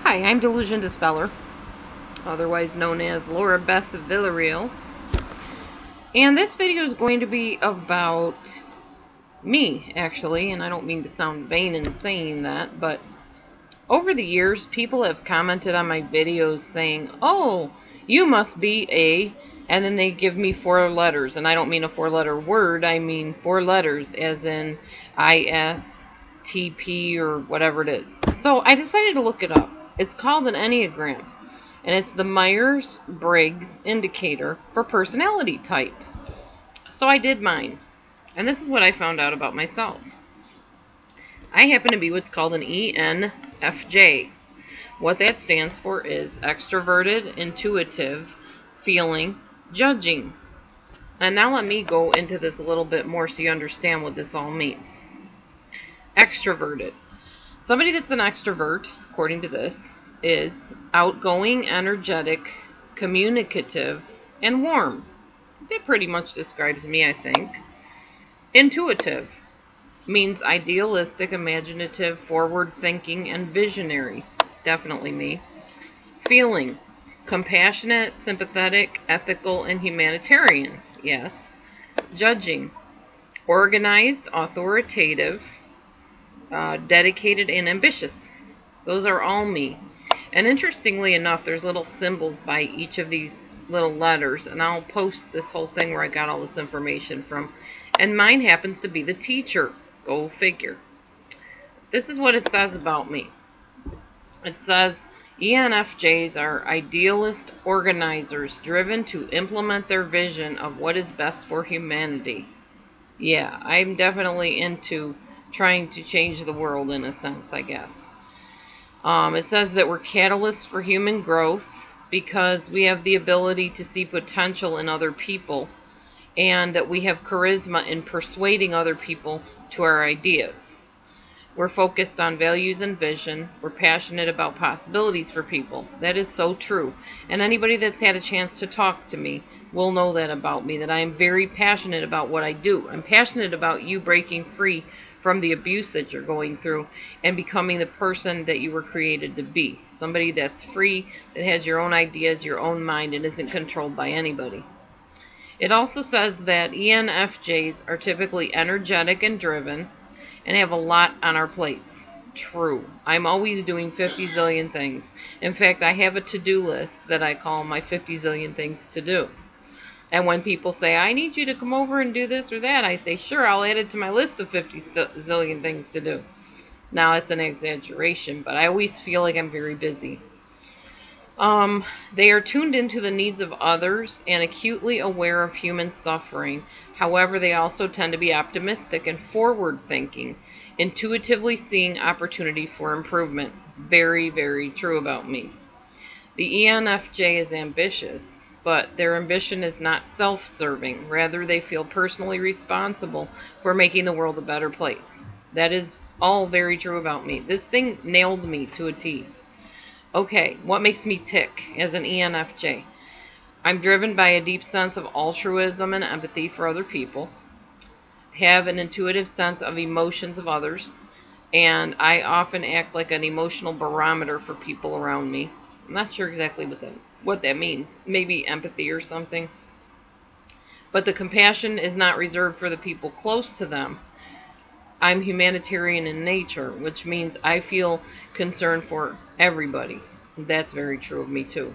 Hi, I'm DelusionDispeller, otherwise known as Laura Beth Villarreal, and this video is going to be about me, actually, and I don't mean to sound vain in saying that, but over the years, people have commented on my videos saying, "Oh, you must be a," and then they give me 4 letters, and I don't mean a 4-letter word, I mean 4 letters, as in ISTP or whatever it is. So I decided to look it up. It's called an Enneagram, and it's the Myers-Briggs indicator for personality type. So I did mine, and this is what I found out about myself. I happen to be what's called an ENFJ. What that stands for is extroverted, intuitive, feeling, judging. And now let me go into this a little bit more so you understand what this all means. Extroverted. Somebody that's an extrovert, according to this, is outgoing, energetic, communicative, and warm. That pretty much describes me, I think. Intuitive means idealistic, imaginative, forward-thinking, and visionary. Definitely me. Feeling. Compassionate, sympathetic, ethical, and humanitarian. Yes. Judging. Organized, authoritative, dedicated, and ambitious. Those are all me. And interestingly enough, there's little symbols by each of these little letters, and I'll post this whole thing where I got all this information from. And mine happens to be the teacher. Go figure. This is what it says about me. It says, ENFJs are idealist organizers driven to implement their vision of what is best for humanity. Yeah, I'm definitely into trying to change the world in a sense, I guess. It says that we're catalysts for human growth because we have the ability to see potential in other people, and that we have charisma in persuading other people to our ideas. We're focused on values and vision. We're passionate about possibilities for people. That is so true. And anybody that's had a chance to talk to me will know that about me, that I am very passionate about what I do. I'm passionate about you breaking free from the abuse that you're going through and becoming the person that you were created to be. Somebody that's free, that has your own ideas, your own mind, and isn't controlled by anybody. It also says that ENFJs are typically energetic and driven and have a lot on our plates. True. I'm always doing 50 zillion things. In fact, I have a to-do list that I call my 50 zillion things to do. And when people say, I need you to come over and do this or that, I say, sure, I'll add it to my list of 50 zillion things to do. Now, it's an exaggeration, but I always feel like I'm very busy. They are tuned into the needs of others and acutely aware of human suffering. However, they also tend to be optimistic and forward-thinking, intuitively seeing opportunity for improvement. Very, very true about me. The ENFJ is ambitious, but their ambition is not self-serving. Rather, they feel personally responsible for making the world a better place. That is all very true about me. This thing nailed me to a T. Okay, what makes me tick as an ENFJ? I'm driven by a deep sense of altruism and empathy for other people. Have an intuitive sense of emotions of others. And I often act like an emotional barometer for people around me. I'm not sure exactly what that means. Maybe empathy or something. But the compassion is not reserved for the people close to them. I'm humanitarian in nature, which means I feel concern for everybody. That's very true of me too.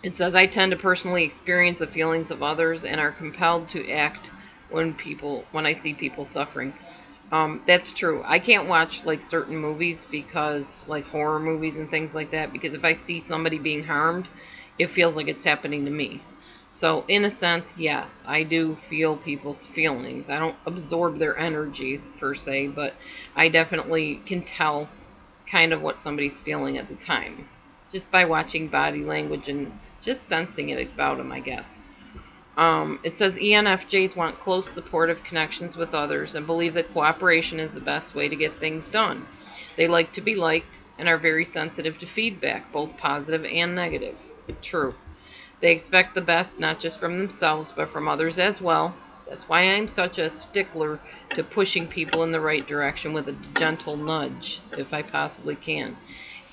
It says I tend to personally experience the feelings of others and are compelled to act when I see people suffering. That's true. I can't watch like certain movies because like horror movies and things like that, because if I see somebody being harmed, it feels like it's happening to me. So, in a sense, yes, I do feel people's feelings. I don't absorb their energies, per se, but I definitely can tell kind of what somebody's feeling at the time. Just by watching body language and just sensing it about them, I guess. It says ENFJs want close, supportive connections with others and believe that cooperation is the best way to get things done. They like to be liked and are very sensitive to feedback, both positive and negative. True. They expect the best, not just from themselves, but from others as well. That's why I'm such a stickler to pushing people in the right direction with a gentle nudge, if I possibly can.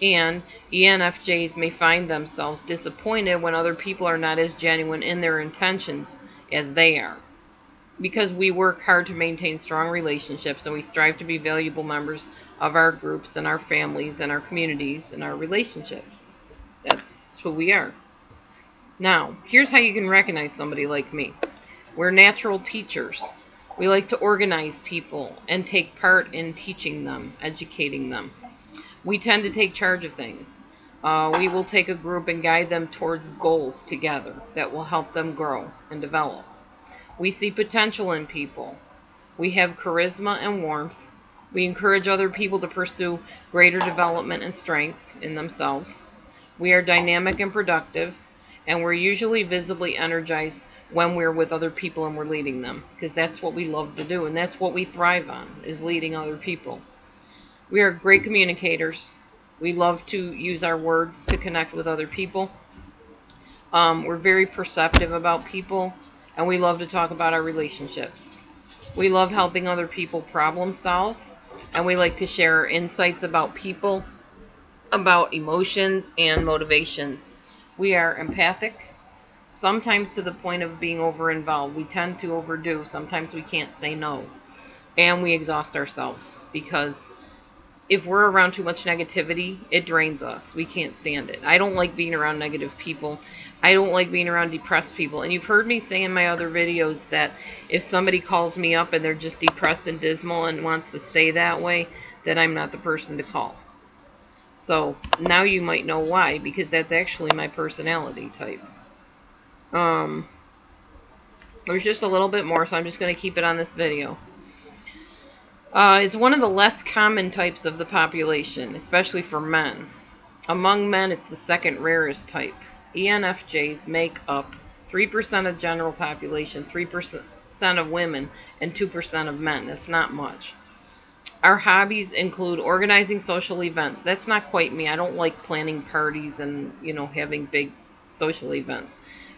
And ENFJs may find themselves disappointed when other people are not as genuine in their intentions as they are. Because we work hard to maintain strong relationships and we strive to be valuable members of our groups and our families and our communities and our relationships. That's who we are. Now, here's how you can recognize somebody like me. We're natural teachers. We like to organize people and take part in teaching them, educating them. We tend to take charge of things. We will take a group and guide them towards goals together that will help them grow and develop. We see potential in people. We have charisma and warmth. We encourage other people to pursue greater development and strengths in themselves. We are dynamic and productive, and we're usually visibly energized when we're with other people and we're leading them, because that's what we love to do, and that's what we thrive on, is leading other people. We are great communicators. We love to use our words to connect with other people. We're very perceptive about people, and we love to talk about our relationships. We love helping other people problem solve, and we like to share our insights about people, about emotions and motivations. We are empathic, sometimes to the point of being over-involved. We tend to overdo. Sometimes we can't say no. And we exhaust ourselves because if we're around too much negativity, it drains us. We can't stand it. I don't like being around negative people. I don't like being around depressed people. And you've heard me say in my other videos that if somebody calls me up and they're just depressed and dismal and wants to stay that way, then I'm not the person to call. So now you might know why, because that's actually my personality type. There's just a little bit more, so I'm just going to keep it on this video. It's one of the less common types of the population, especially for men. Among men, it's the second rarest type. ENFJs make up 3% of general population, 3% of women, and 2% of men. That's not much. Our hobbies include organizing social events. That's not quite me. I don't like planning parties and, having big social events.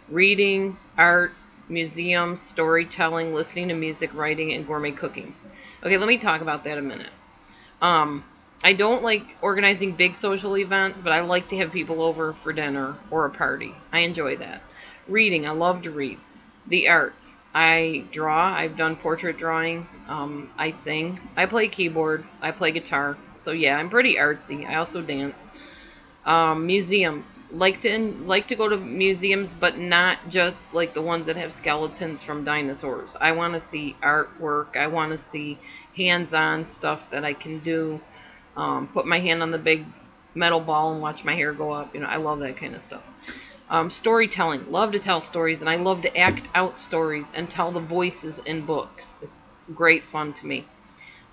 Reading, arts, museums, storytelling, listening to music, writing, and gourmet cooking. Okay, let me talk about that a minute. I don't like organizing big social events, but I like to have people over for dinner or a party. I enjoy that. Reading, I love to read. The arts, I draw. I've done portrait drawing. I sing. I play keyboard. I play guitar. So yeah, I'm pretty artsy. I also dance. Museums, like to go to museums, but not just like the ones that have skeletons from dinosaurs. I want to see artwork. I want to see hands-on stuff that I can do. Put my hand on the big metal ball and watch my hair go up. I love that kind of stuff. Storytelling, love to tell stories, and I love to act out stories and tell the voices in books. It's great fun to me.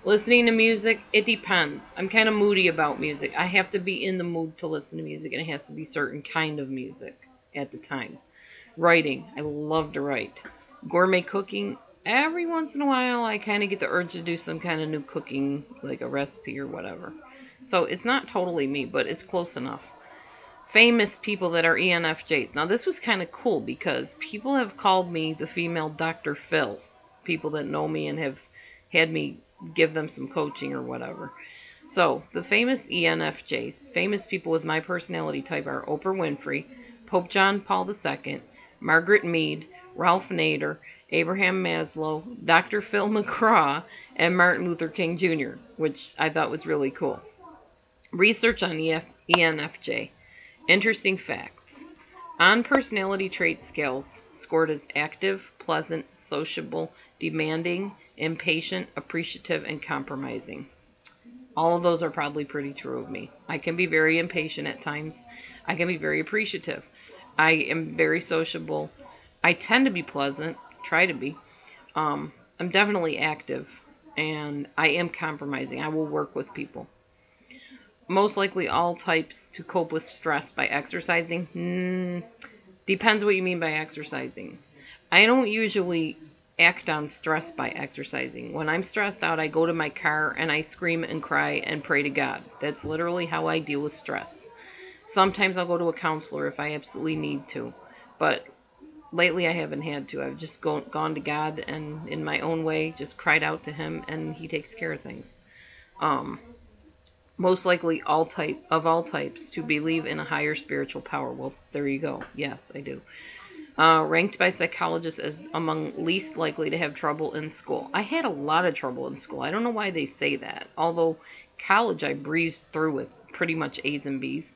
Listening to music, it depends. I'm kind of moody about music. I have to be in the mood to listen to music, and it has to be certain kind of music at the time. Writing, I love to write. Gourmet cooking, every once in a while I kind of get the urge to do some kind of new cooking, like a recipe or whatever. So it's not totally me, but it's close enough. Famous people that are ENFJs. Now this was kind of cool because people have called me the female Dr. Phil. People that know me and have had me give them some coaching or whatever. So, the famous ENFJs, famous people with my personality type are Oprah Winfrey, Pope John Paul II, Margaret Mead, Ralph Nader, Abraham Maslow, Dr. Phil McGraw, and Martin Luther King Jr., which I thought was really cool. Research on ENFJ. Interesting facts. On personality trait scales, scored as active, pleasant, sociable, demanding, impatient, appreciative, and compromising. All of those are probably pretty true of me. I can be very impatient at times. I can be very appreciative. I am very sociable. I tend to be pleasant, try to be. I'm definitely active, and I am compromising. I will work with people. Most likely all types to cope with stress by exercising. Depends what you mean by exercising. I don't usually act on stress by exercising. When I'm stressed out, I go to my car and I scream and cry and pray to God. That's literally how I deal with stress. Sometimes I'll go to a counselor if I absolutely need to. But lately I haven't had to. I've just gone to God and in my own way just cried out to him, and he takes care of things. Um, Most likely all types to believe in a higher spiritual power. Well, there you go. Yes, I do. Ranked by psychologists as among least likely to have trouble in school. I had a lot of trouble in school. I don't know why they say that. Although college I breezed through with pretty much A's and B's.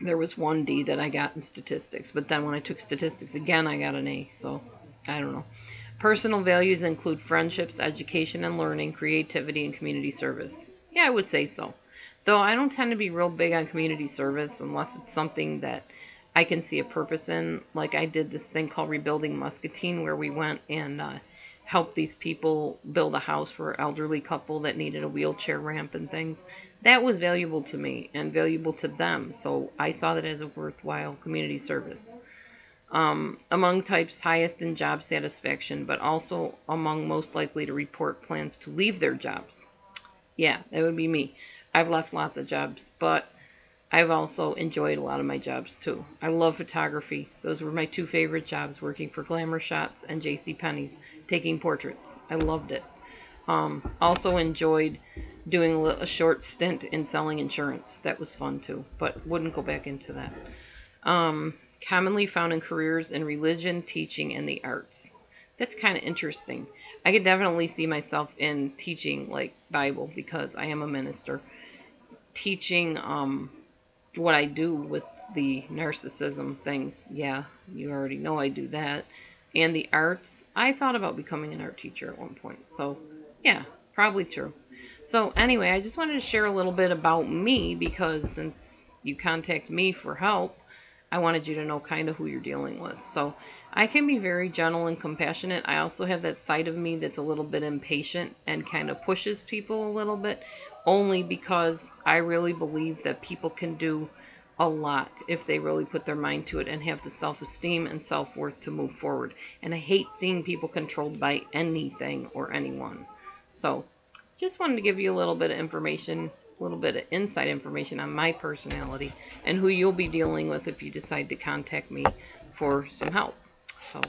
There was one D that I got in statistics, but then when I took statistics again, I got an A. So I don't know. Personal values include friendships, education and learning, creativity, and community service. Yeah, I would say so. Though I don't tend to be real big on community service unless it's something that I can see a purpose in. Like I did this thing called Rebuilding Muscatine where we went and helped these people build a house for an elderly couple that needed a wheelchair ramp and things. That was valuable to me and valuable to them. So I saw that as a worthwhile community service. Among types highest in job satisfaction, but also among most likely to report plans to leave their jobs. Yeah, that would be me. I've left lots of jobs, but I've also enjoyed a lot of my jobs too. I love photography. Those were my two favorite jobs, working for Glamour Shots and J.C. Penney's, taking portraits. I loved it. Also enjoyed doing a short stint in selling insurance. That was fun too, but wouldn't go back into that. Commonly found in careers in religion, teaching, and the arts. That's kind of interesting. I could definitely see myself in teaching, like Bible, because I am a minister. Teaching what I do with the narcissism things. Yeah, you already know I do that. And the arts. I thought about becoming an art teacher at one point. So, yeah, probably true. So, anyway, I just wanted to share a little bit about me because since you contact me for help, I wanted you to know kind of who you're dealing with. So I can be very gentle and compassionate. I also have that side of me that's a little bit impatient and kind of pushes people a little bit, only because I really believe that people can do a lot if they really put their mind to it and have the self-esteem and self-worth to move forward. And I hate seeing people controlled by anything or anyone. So just wanted to give you a little bit of information, a little bit of inside information on my personality and who you'll be dealing with if you decide to contact me for some help. So,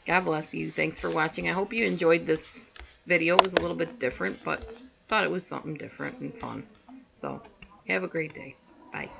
God bless you. Thanks for watching. I hope you enjoyed this video. It was a little bit different, but thought it was something different and fun. So, have a great day. Bye.